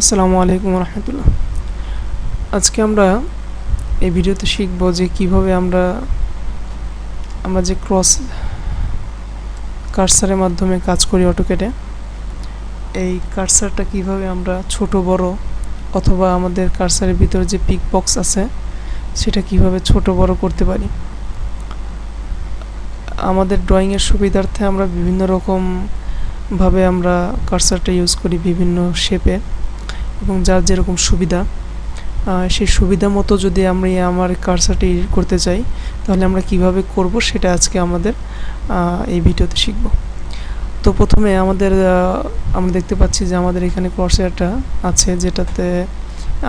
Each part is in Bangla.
আসসালামু আলাইকুম রহমতুল্লাহ। আজকে আমরা এই ভিডিওতে শিখব যে কিভাবে আমরা যে ক্রস কার্সারের মাধ্যমে কাজ করি অটোক্যাডে। এই কার্সারটা কিভাবে আমরা ছোট বড় অথবা আমাদের কার্সারের ভিতরে যে পিক বক্স আছে সেটা কিভাবে ছোট বড় করতে পারি। আমাদের ড্রয়িংয়ের সুবিধার্থে আমরা বিভিন্ন রকম ভাবে আমরা কার্সারটা ইউজ করি, বিভিন্ন শেপে, এবং যার যেরকম সুবিধা সেই সুবিধা মতো যদি আমি আমার কার্সারটি এডিট করতে চাই তাহলে আমরা কিভাবে করব সেটা আজকে আমাদের এই ভিডিওতে শিখব। তো প্রথমে আমরা দেখতে পাচ্ছি যে আমাদের এখানে কার্সারটা আছে, যেটাতে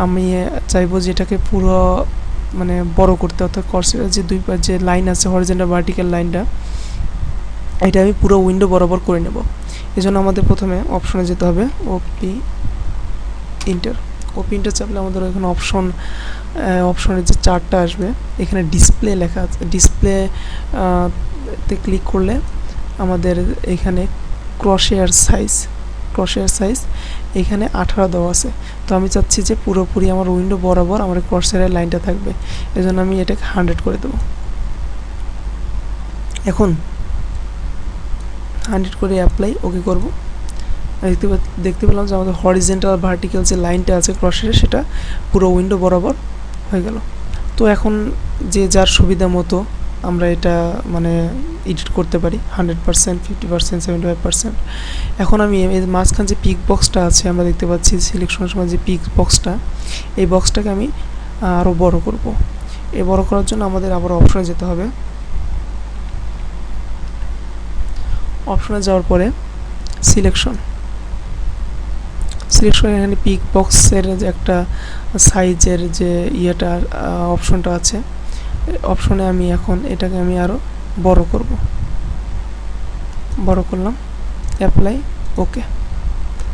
আমি চাইবো যে এটাকে পুরো বড় করতে, অর্থাৎ কার্সারের যে দুই পাশে যে লাইন আছে, হরিজন্টাল ভার্টিক্যাল লাইনটা, এটা আমি পুরো উইন্ডো বরাবর করে নেব। এজন্য আমাদের প্রথমে অপশনে যেতে হবে, ওপি ইন্টার চাপলে আমাদের এখানে অপশনের যে চার্টটা আসবে, এখানে ডিসপ্লে লেখা আছে। ডিসপ্লে তে ক্লিক করলে আমাদের এখানে ক্রসহেয়ার সাইজ এখানে 18 দেওয়া আছে। তো আমি চাচ্ছি যে পুরোপুরি আমার উইন্ডো বরাবর আমার ক্রসহেয়ারের লাইনটা থাকবে, এজন্য আমি এটাকে 100 করে দেবো। এখন 100 করে অ্যাপ্লাই ওকে করব। দেখতে পেলাম যে আমাদের হরিজন্টাল ভার্টিক্যাল যে লাইনটা আছে ক্রসহেয়ারে, সেটা পুরো উইন্ডো বরাবর হয়ে গেল। তো এখন যে যার সুবিধা মতো আমরা এটা এডিট করতে পারি 100%, 50%, 75%। এখন আমি এর মাঝখান যে পিক বক্সটা আছে, আমরা দেখতে পাচ্ছি সিলেকশনের সময় যে পিক বক্সটা, এই বক্সটাকে আমি আরও বড় করব। এই বড় করার জন্য আমাদের আবার অপশনে যেতে হবে। অপশনে যাওয়ার পরে সিলেকশন এখানে পিক বক্সের যে একটা সাইজের যে অপশনটা আছে, অপশনে আমি এখন এটাকে আমি আরও বড় করলাম, অ্যাপ্লাই ওকে।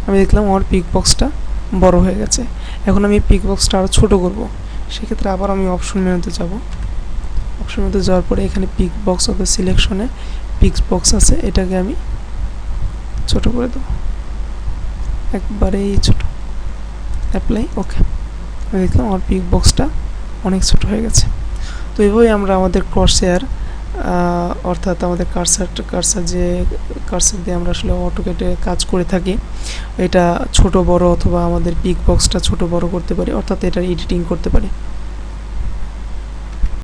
আমি দেখলাম আমার পিক বক্সটা বড় হয়ে গেছে। এখন আমি পিক বক্সটা আরও ছোটো করব। সেক্ষেত্রে আবার আমি অপশন মেনুতে যাব। অপশন মেনুতে যাওয়ার পরে এখানে পিক বক্স অথবা সিলেকশনে পিক বক্স আছে, এটাকে আমি ছোট করে দেবো, একবারেই ছোট, অ্যাপ্লাই ওকে। আমি দেখলাম আমার পিক বক্সটা অনেক ছোট হয়ে গেছে। তো এইভাবেই আমরা আমাদের ক্রসহেয়ার অর্থাৎ আমাদের কার্সার দিয়ে আমরা আসলে অটোক্যাডে কাজ করে থাকি, এটা ছোট বড় অথবা আমাদের পিক বক্সটা ছোট বড় করতে পারি, অর্থাৎ এটার এডিটিং করতে পারি।